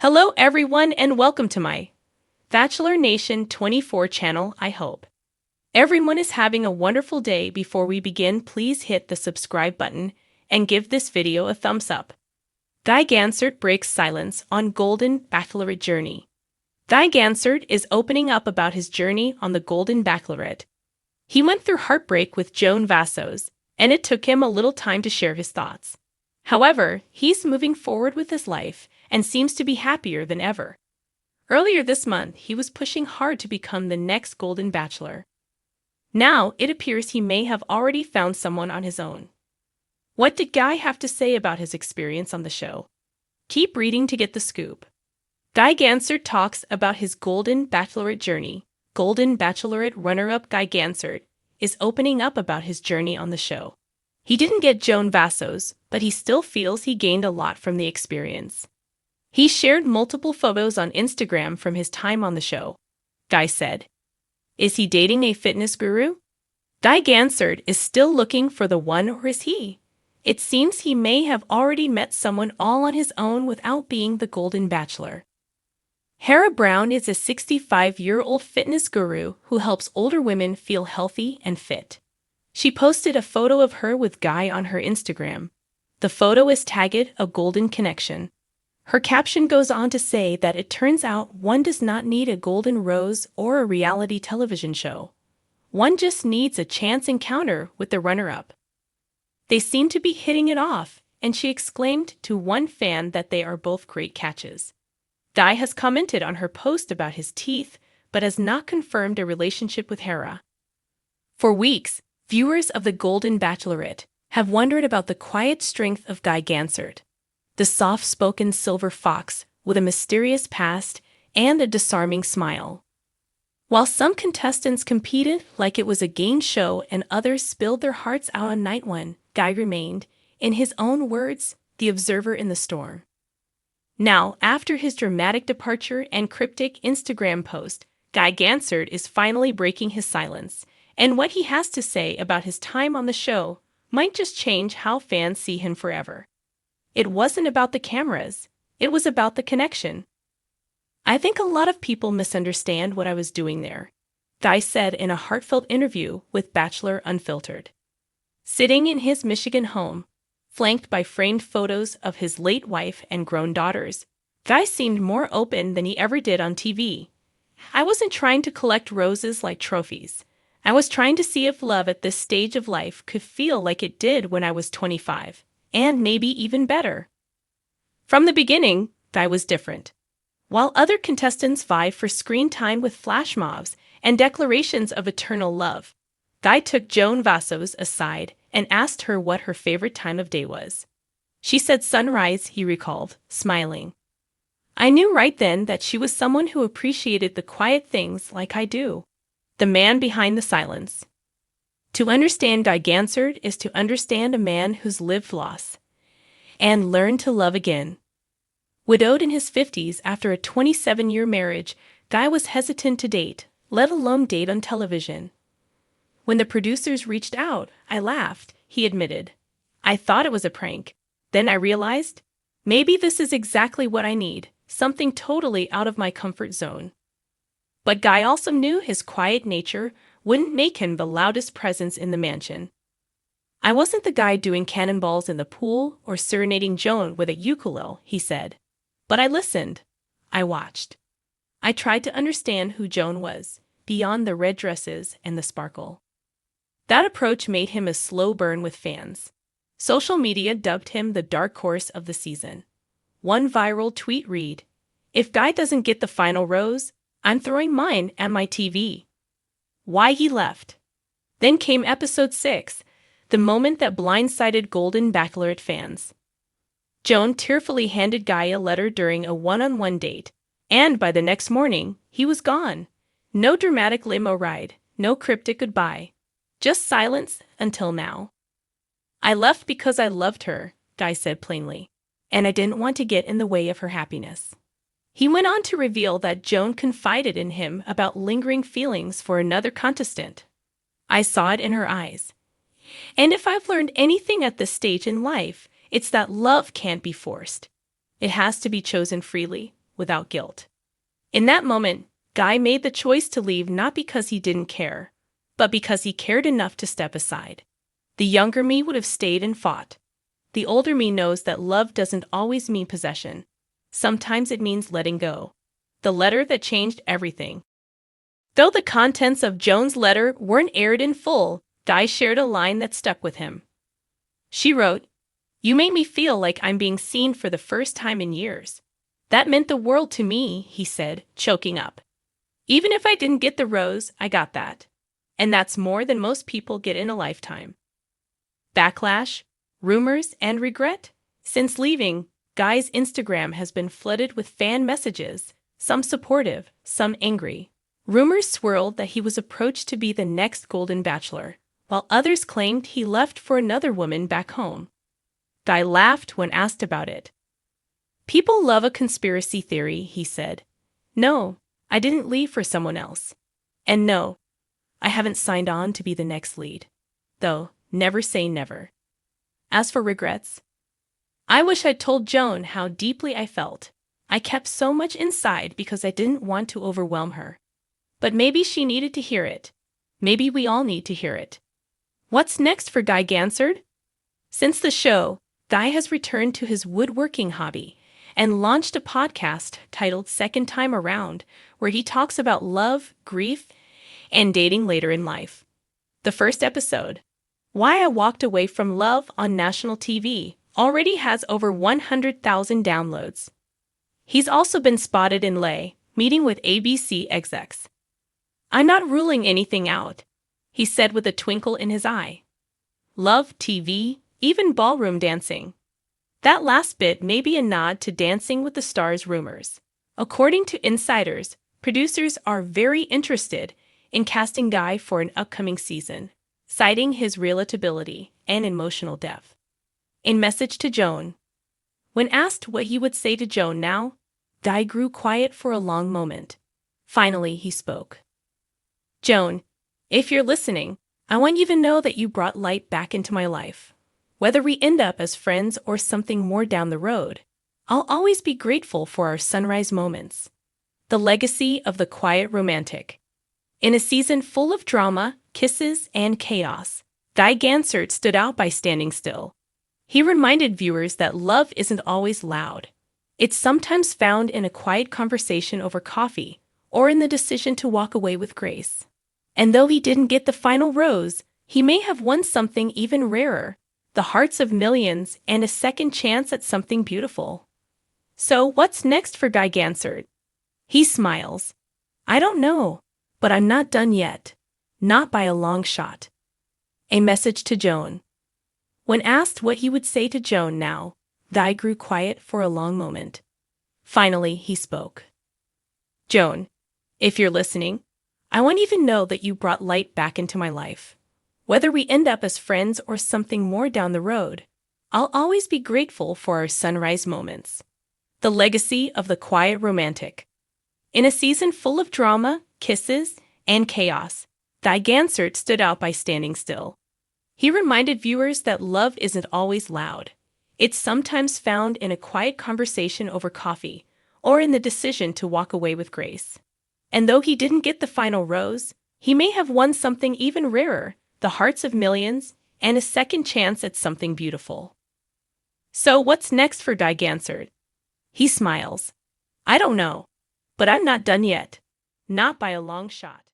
Hello everyone and welcome to my Bachelor Nation 24 channel. I hope everyone is having a wonderful day. Before we begin, please hit the subscribe button and give this video a thumbs up. Guy Gansert breaks silence on Golden Bachelorette journey. Guy Gansert is opening up about his journey on the Golden Bachelorette. He went through heartbreak with Joan Vassos, and it took him a little time to share his thoughts. However, he's moving forward with his life and seems to be happier than ever. Earlier this month, he was pushing hard to become the next Golden Bachelor. Now, it appears he may have already found someone on his own. What did Guy have to say about his experience on the show? Keep reading to get the scoop. Guy Gansert talks about his Golden Bachelorette journey. Golden Bachelorette runner-up Guy Gansert is opening up about his journey on the show. He didn't get Joan Vassos, but he still feels he gained a lot from the experience. He shared multiple photos on Instagram from his time on the show. Guy said, "Is he dating a fitness guru? Guy Gansert is still looking for the one, or is he? It seems he may have already met someone all on his own without being the Golden Bachelor." Hera Brown is a 65-year-old fitness guru who helps older women feel healthy and fit. She posted a photo of her with Guy on her Instagram. The photo is tagged "A Golden Connection." Her caption goes on to say that it turns out one does not need a golden rose or a reality television show. One just needs a chance encounter with the runner-up. They seem to be hitting it off, and she exclaimed to one fan that they are both great catches. Guy has commented on her post about his teeth, but has not confirmed a relationship with Hera. For weeks, viewers of the Golden Bachelorette have wondered about the quiet strength of Guy Gansert, the soft-spoken silver fox with a mysterious past and a disarming smile. While some contestants competed like it was a game show and others spilled their hearts out on night one, Guy remained, in his own words, the observer in the storm. Now, after his dramatic departure and cryptic Instagram post, Guy Gansert is finally breaking his silence, and what he has to say about his time on the show might just change how fans see him forever. It wasn't about the cameras, it was about the connection. "I think a lot of people misunderstand what I was doing there," Guy said in a heartfelt interview with Bachelor Unfiltered. Sitting in his Michigan home, flanked by framed photos of his late wife and grown daughters, Guy seemed more open than he ever did on TV. "I wasn't trying to collect roses like trophies. I was trying to see if love at this stage of life could feel like it did when I was 25. And maybe even better." From the beginning, Guy was different. While other contestants vie for screen time with flash mobs and declarations of eternal love, Guy took Joan Vassos aside and asked her what her favorite time of day was. She said sunrise, he recalled, smiling. "I knew right then that she was someone who appreciated the quiet things like I do." The man behind the silence. To understand Guy Gansert is to understand a man who's lived loss and learned to love again. Widowed in his 50s after a 27-year marriage, Guy was hesitant to date, let alone date on television. "When the producers reached out, I laughed," he admitted. "I thought it was a prank. Then I realized, maybe this is exactly what I need, something totally out of my comfort zone." But Guy also knew his quiet nature wouldn't make him the loudest presence in the mansion. "I wasn't the guy doing cannonballs in the pool or serenading Joan with a ukulele," he said. "But I listened. I watched. I tried to understand who Joan was, beyond the red dresses and the sparkle." That approach made him a slow burn with fans. Social media dubbed him the dark horse of the season. One viral tweet read, "If Guy doesn't get the final rose, I'm throwing mine at my TV." Why he left. Then came episode 6, the moment that blindsided Golden Bachelorette fans. Joan tearfully handed Guy a letter during a one-on-one date, and by the next morning, he was gone. No dramatic limo ride, no cryptic goodbye. Just silence until now. "I left because I loved her," Guy said plainly, "and I didn't want to get in the way of her happiness." He went on to reveal that Joan confided in him about lingering feelings for another contestant. "I saw it in her eyes. And if I've learned anything at this stage in life, it's that love can't be forced. It has to be chosen freely, without guilt. In that moment, Guy made the choice to leave not because he didn't care, but because he cared enough to step aside. The younger me would have stayed and fought. The older me knows that love doesn't always mean possession. Sometimes it means letting go. The letter that changed everything. Though the contents of Joan's letter weren't aired in full, Guy shared a line that stuck with him. She wrote, "You made me feel like I'm being seen for the first time in years. That meant the world to me," he said, choking up. "Even if I didn't get the rose, I got that. And that's more than most people get in a lifetime." Backlash, rumors, and regret? Since leaving, Guy's Instagram has been flooded with fan messages, some supportive, some angry. Rumors swirled that he was approached to be the next Golden Bachelor, while others claimed he left for another woman back home. Guy laughed when asked about it. "People love a conspiracy theory," he said. "No, I didn't leave for someone else. And no, I haven't signed on to be the next lead. Though, never say never." As for regrets, "I wish I'd told Joan how deeply I felt. I kept so much inside because I didn't want to overwhelm her. But maybe she needed to hear it. Maybe we all need to hear it." What's next for Guy Gansert? Since the show, Guy has returned to his woodworking hobby and launched a podcast titled Second Time Around, where he talks about love, grief, and dating later in life. The first episode, Why I Walked Away from Love on national TV, already has over 100,000 downloads. He's also been spotted in LA, meeting with ABC execs. "I'm not ruling anything out," he said with a twinkle in his eye. Love, TV, even ballroom dancing. That last bit may be a nod to Dancing with the Stars rumors. According to insiders, producers are very interested in casting Guy for an upcoming season, citing his relatability and emotional depth. In Message to Joan. When asked what he would say to Joan now, Guy grew quiet for a long moment. Finally, he spoke. "Joan, if you're listening, I want you to know that you brought light back into my life. Whether we end up as friends or something more down the road, I'll always be grateful for our sunrise moments." The legacy of the quiet romantic. In a season full of drama, kisses, and chaos, Guy Gansert stood out by standing still. He reminded viewers that love isn't always loud. It's sometimes found in a quiet conversation over coffee or in the decision to walk away with grace. And though he didn't get the final rose, he may have won something even rarer, the hearts of millions and a second chance at something beautiful. So what's next for Guy Gansert? He smiles. "I don't know, but I'm not done yet. Not by a long shot." A Message to Joan. When asked what he would say to Joan now, Guy grew quiet for a long moment. Finally, he spoke. "Joan, if you're listening, I want you to know that you brought light back into my life. Whether we end up as friends or something more down the road, I'll always be grateful for our sunrise moments." The legacy of the quiet romantic. In a season full of drama, kisses, and chaos, Guy Gansert stood out by standing still. He reminded viewers that love isn't always loud. It's sometimes found in a quiet conversation over coffee or in the decision to walk away with grace. And though he didn't get the final rose, he may have won something even rarer, the hearts of millions, and a second chance at something beautiful. So what's next for Guy Gansert? He smiles. "I don't know, but I'm not done yet. Not by a long shot."